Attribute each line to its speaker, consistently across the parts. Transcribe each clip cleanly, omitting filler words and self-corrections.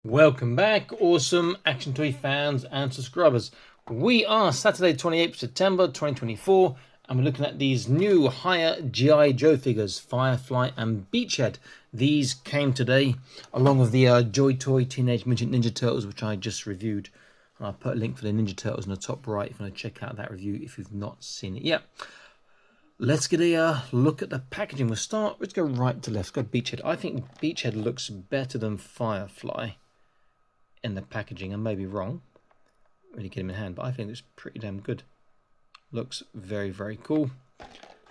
Speaker 1: Welcome back, awesome action toy fans and subscribers. We are Saturday 28th September 2024 and we're looking at these new Hiya G.I.Joe figures, Firefly and Beachhead. These came today along with the Joy Toy Teenage Mutant Ninja Turtles, which I just reviewed. I'll put a link for the Ninja Turtles in the top right if you want to check out that review if you've not seen it yet. Let's get a look at the packaging. Let's go right to left. Let's go Beachhead. I think Beachhead looks better than Firefly in the packaging. I may be wrong, really get him in hand, but I think it's pretty damn good. Looks very, very cool.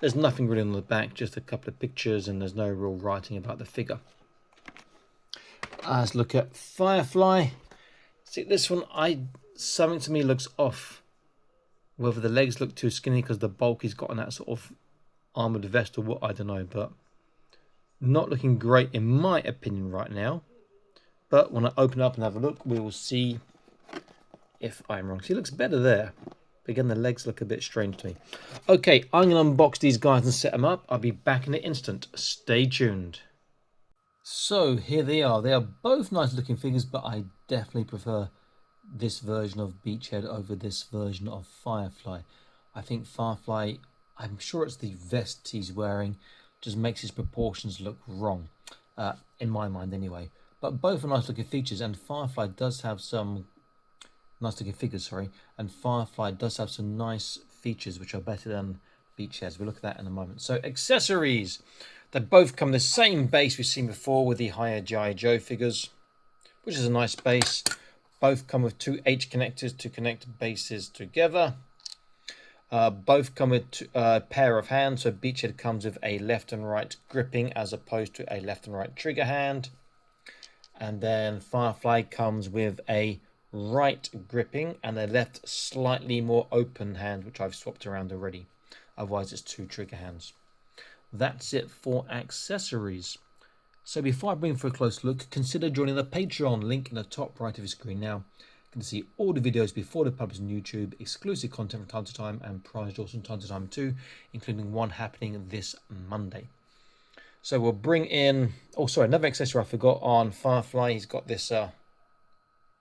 Speaker 1: There's nothing really on the back, just a couple of pictures, and there's no real writing about the figure. Let's look at Firefly. See, this one, something to me looks off. Whether the legs look too skinny because the bulk he's got on that sort of armoured vest or what, I don't know, but not looking great in my opinion right now. But when I open up and have a look, we will see if I'm wrong. See, it looks better there. But again, the legs look a bit strange to me. Okay, I'm going to unbox these guys and set them up. I'll be back in an instant. Stay tuned. So here they are. They are both nice looking figures, but I definitely prefer this version of Beachhead over this version of Firefly. I think Firefly, I'm sure it's the vest he's wearing, just makes his proportions look wrong. In my mind anyway. But both are nice looking features, and Firefly does have some nice looking figures, and Firefly does have some nice features which are better than Beachhead's. We'll look at that in a moment. So accessories, they both come in the same base we've seen before with the Hiya G.I.Joe figures, which is a nice base. Both come with two H connectors to connect bases together. Both come with a pair of hands, so Beachhead comes with a left and right gripping as opposed to a left and right trigger hand. And then Firefly comes with a right gripping and a left slightly more open hand, which I've swapped around already. Otherwise it's two trigger hands. That's it for accessories. So before I bring for a close look, consider joining the Patreon, link in the top right of your screen now. You can see all the videos before they're published on YouTube, exclusive content from time to time, and prize draws from time to time too, including one happening this Monday. So we'll bring in, another accessory I forgot on Firefly. He's got this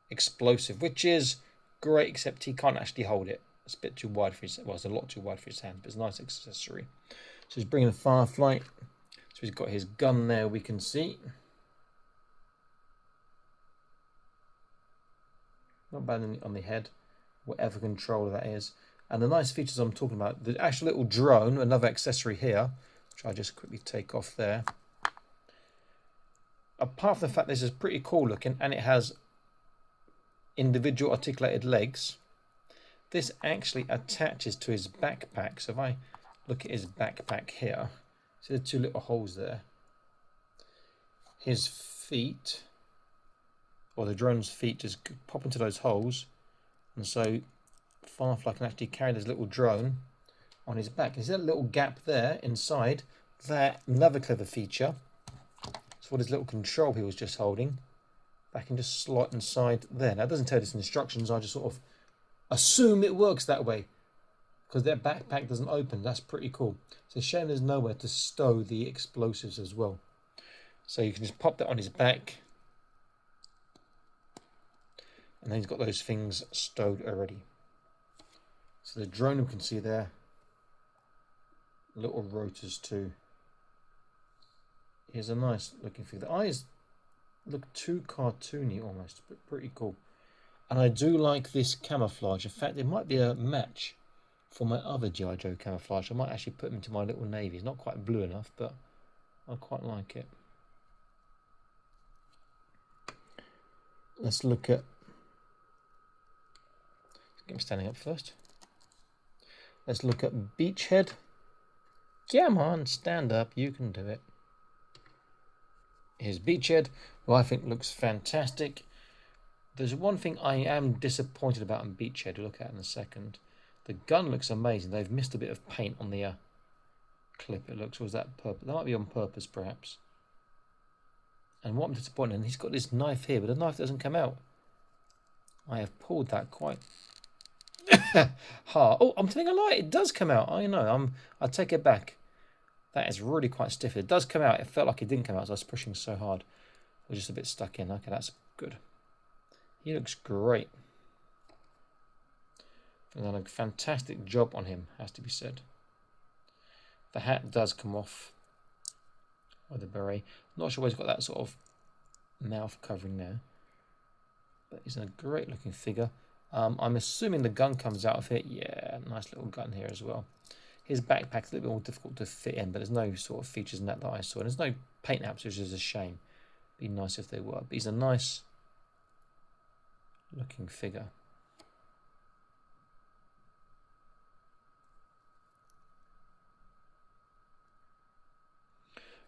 Speaker 1: explosive, which is great, except he can't actually hold it. It's a bit too wide for his, well, it's a lot too wide for his hand, but it's a nice accessory. So he's bringing a Firefly. So he's got his gun there, we can see. Not bad on the head, whatever controller that is. And the nice features I'm talking about, the actual little drone, another accessory here, which I'll just quickly take off there. Apart from the fact this is pretty cool looking and it has individual articulated legs, this actually attaches to his backpack. So if I look at his backpack here, see the two little holes there. His feet, or the drone's feet, just pop into those holes, and so Firefly can actually carry this little drone on his back. Is that little gap there inside? That another clever feature. So what his little control he was just holding, that can just slot inside there. Now it doesn't tell us instructions. I just sort of assume it works that way because their backpack doesn't open. That's pretty cool. It's a shame there's nowhere to stow the explosives as well. So you can just pop that on his back, and then he's got those things stowed already. So the drone we can see there, little rotors too. Here's a nice looking figure. The eyes look too cartoony almost, but pretty cool. And I do like this camouflage. In fact, it might be a match for my other G.I. Joe camouflage. I might actually put him into my little navy. It's not quite blue enough, but I quite like it. Let's look at... Get him standing up first. Let's look at Beachhead. Come on, stand up. You can do it. Here's Beachhead, who I think looks fantastic. There's one thing I am disappointed about in Beachhead. We'll look at in a second. The gun looks amazing. They've missed a bit of paint on the clip. It looks, or was that purpose? That might be on purpose, perhaps. And what I'm disappointed in, he's got this knife here, but the knife doesn't come out. I have pulled that quite hard. Oh, I'm telling a lie. It does come out. I know. I'll take it back. That is really quite stiff. It does come out. It felt like it didn't come out, so I was pushing so hard. We're just a bit stuck in. Okay, that's good. He looks great. They've done a fantastic job on him, has to be said. The hat does come off, or the beret. Not sure why he's got that sort of mouth covering there, but he's a great looking figure. I'm assuming the gun comes out of it. Yeah, nice little gun here as well. His backpack's a little bit more difficult to fit in, but there's no sort of features in that I saw. And there's no paint apps, which is a shame. Be nice if they were. But he's a nice looking figure.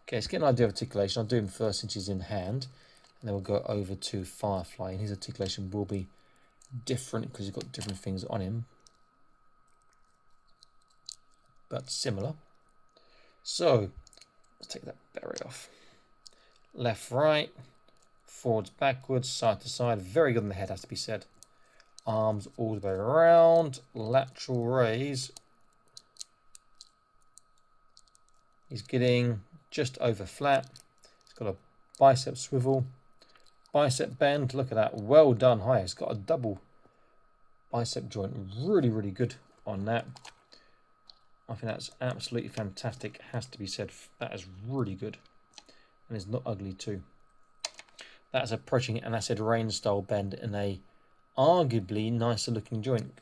Speaker 1: Okay, let's get an idea of articulation. I'll do him first since he's in hand. And then we'll go over to Firefly. And his articulation will be different because he's got different things on him, but similar. So let's take that beret off. Left, right, forwards, backwards, side to side. Very good on the head, has to be said. Arms all the way around. Lateral raise. He's getting just over flat. He's got a bicep swivel. Bicep bend, look at that, well done. Hiya, it's got a double bicep joint, really, really good on that. I think that's absolutely fantastic, has to be said. That is really good, and it's not ugly too. That's approaching an acid rain style bend in a arguably nicer looking joint.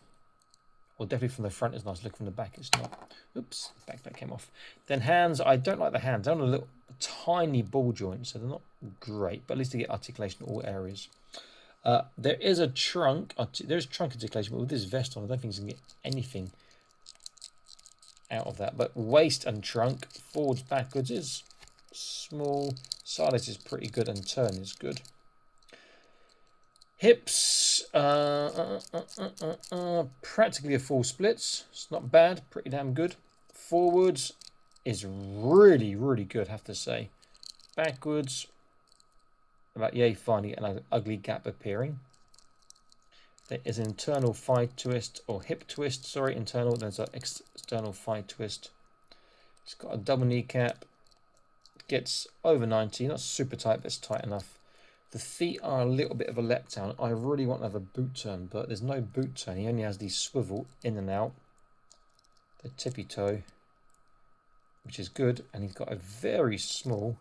Speaker 1: Well, definitely from the front is nice, look from the back it's not. Oops, backpack came off. Then hands, I don't like the hands. They're on a little tiny ball joint, so they're not great, but at least they get articulation in all areas. There is a trunk, there's trunk articulation, but with this vest on, I don't think he's going to get anything out of that. But waist and trunk, forwards, backwards is small, sideways is pretty good, and turn is good. Hips, practically a full splits. It's not bad, pretty damn good. Forwards is really, really good, have to say. Backwards, about yay, finding an ugly gap appearing. There is an internal thigh twist, or hip twist, sorry, internal. There's an external thigh twist. It's got a double kneecap. Gets over 90, not super tight, but it's tight enough. The feet are a little bit of a letdown. I really want to have a boot turn, but there's no boot turn. He only has the swivel in and out. The tippy toe, which is good. And he's got a very small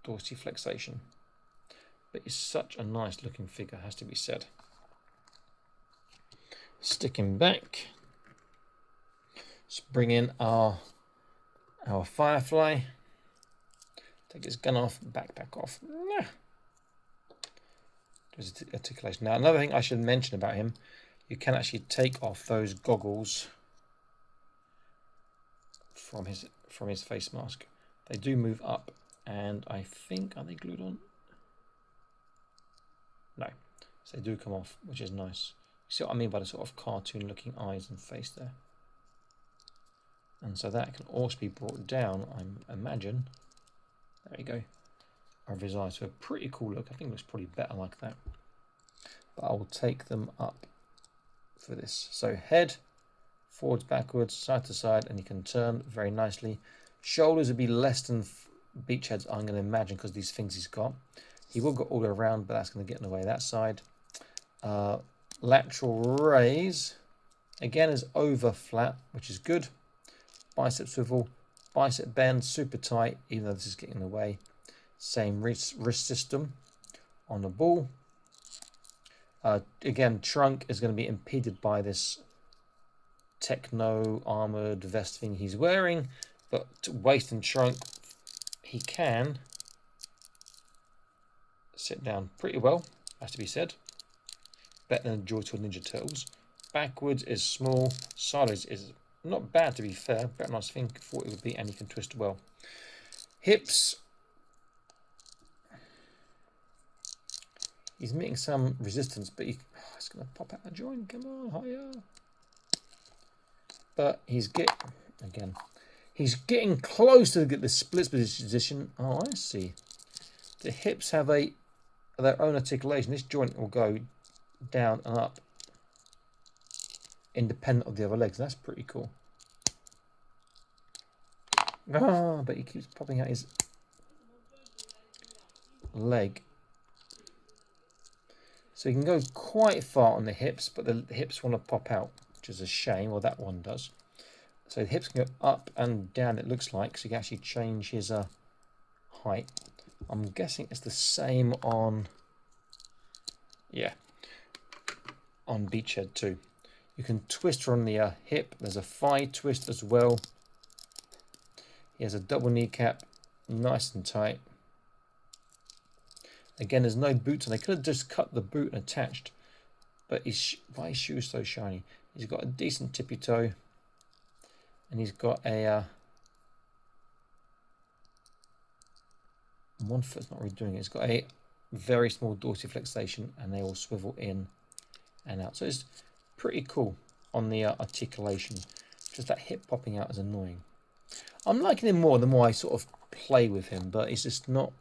Speaker 1: dorsiflexation. But he's such a nice looking figure, has to be said. Stick him back. Let's bring in our Firefly. Take his gun off, backpack off. There's articulation. Now, another thing I should mention about him, you can actually take off those goggles from his face mask. They do move up, and I think, are they glued on? No, so they do come off, which is nice. You see what I mean by the sort of cartoon-looking eyes and face there. And so that can also be brought down, I imagine. There you go. Over his eyes. So a pretty cool look. I think it looks probably better like that. But I will take them up for this. So head, forwards, backwards, side to side, and you can turn very nicely. Shoulders would be less than Beachhead's, I'm going to imagine, because these things he's got. He will go all the way around, but that's going to get in the way of that side. Lateral raise. Again, is over flat, which is good. Bicep swivel. Bicep bend, super tight, even though this is getting in the way. Same wrist system on the ball. Again, trunk is going to be impeded by this techno armored vest thing he's wearing, but waist and trunk, he can sit down pretty well, has to be said. Better than Joy Toy Ninja Turtles. Backwards is small, sideways is not bad, to be fair, better than I thought it would be, and you can twist well. Hips, he's meeting some resistance, but it's going to pop out the joint. Come on, Hiya. But he's getting close to get the split position. Oh, I see. The hips have their own articulation. This joint will go down and up, independent of the other legs. That's pretty cool. Ah, but he keeps popping out his leg. So you can go quite far on the hips, but the hips want to pop out, which is a shame. Well, that one does. So the hips can go up and down, it looks like. So you can actually change his height. I'm guessing it's the same on, yeah, on Beachhead too. You can twist from the hip. There's a thigh twist as well. He has a double kneecap, nice and tight. Again, there's no boots, and they could have just cut the boot and attached. But why his shoe is so shiny? He's got a decent tippy toe, and he's got a one foot's not really doing it. It's got a very small dorsiflexation, and they all swivel in and out. So it's pretty cool on the articulation. Just that hip popping out is annoying. I'm liking him more the more I sort of play with him, but it's just not.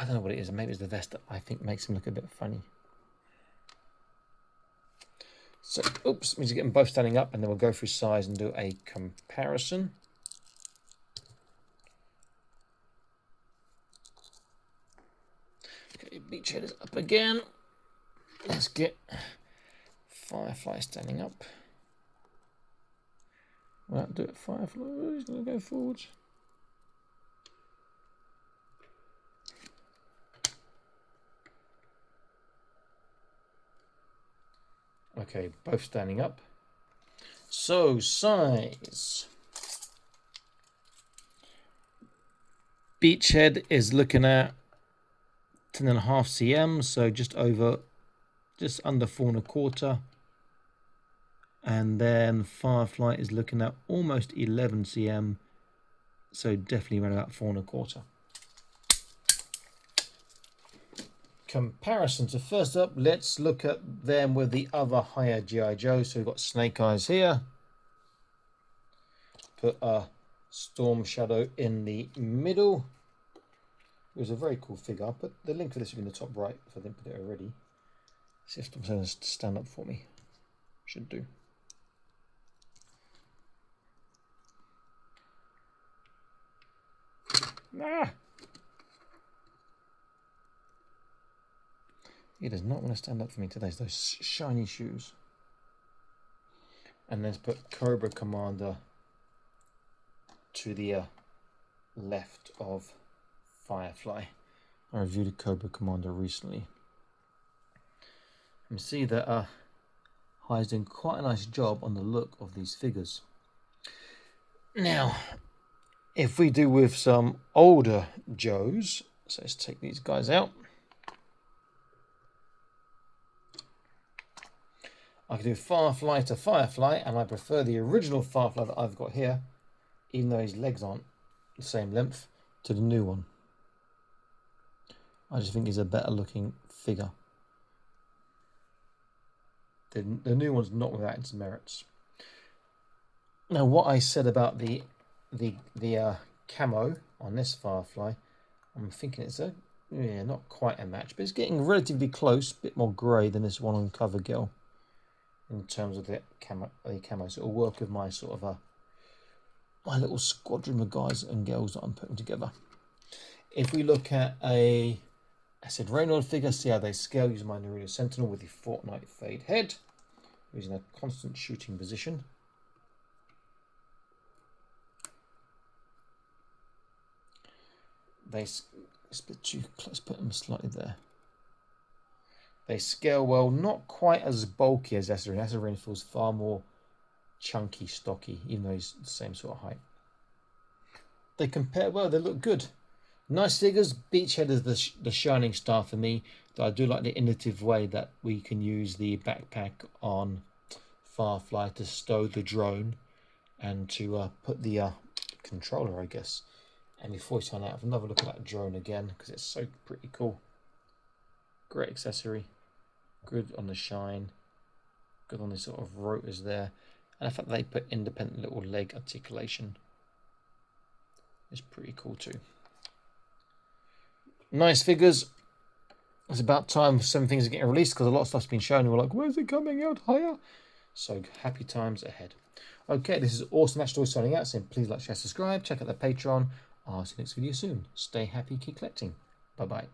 Speaker 1: I don't know what it is. Maybe it's the vest that I think makes him look a bit funny. So, oops, means you get them both standing up, and then we'll go through size and do a comparison. Okay, Beachhead is up again. Let's get Firefly standing up. Will that do it, Firefly? He's going to go forwards. Okay, both standing up. So, size. Beachhead is looking at 10.5 cm, so just under 4.25. And then Firefly is looking at almost 11 cm, so definitely around about 4.25. Comparison. So first up, let's look at them with the other Hiya G.I.Joe. So we've got Snake Eyes here. Put a Storm Shadow in the middle. It was a very cool figure. I'll put the link for this in the top right if I didn't put it already. See if someone to stand up for me. Should do. Ah! He does not want to stand up for me today. It's those shiny shoes. And let's put Cobra Commander to the left of Firefly. I reviewed a Cobra Commander recently. You see that Hiya's doing quite a nice job on the look of these figures. Now, if we do with some older Joes, so let's take these guys out. I can do Firefly to Firefly, and I prefer the original Firefly that I've got here, even though his legs aren't the same length, to the new one. I just think he's a better looking figure. The new one's not without its merits. Now, what I said about the camo on this Firefly, I'm thinking it's not quite a match, but it's getting relatively close, a bit more grey than this one on Cover Girl. In terms of the camo, so it'll work with my sort of my little squadron of guys and girls that I'm putting together. If we look at a Acid Rainold figure, see how they scale using my Neruda Sentinel with the Fortnite Fade head, using a constant shooting position. It's a bit too close, put them slightly there. They scale well, not quite as bulky as Acid. Acid Rain feels far more chunky, stocky, even though he's the same sort of height. They compare well, they look good. Nice figures. Beachhead is the shining star for me. Though I do like the innovative way that we can use the backpack on Firefly to stow the drone and to put the controller, I guess. And before we sign out, have another look at that drone again, because it's so pretty cool. Great accessory. Good on the shine. Good on the sort of rotors there. And the fact that they put independent little leg articulation is pretty cool too. Nice figures. It's about time some things are getting released, because a lot of stuff's been shown and we're like, where's it coming out? Hiya. So happy times ahead. Okay, this is Awesome Match Toy signing out, saying please like, share, subscribe, check out the Patreon. I'll see you next video soon. Stay happy, keep collecting. Bye bye.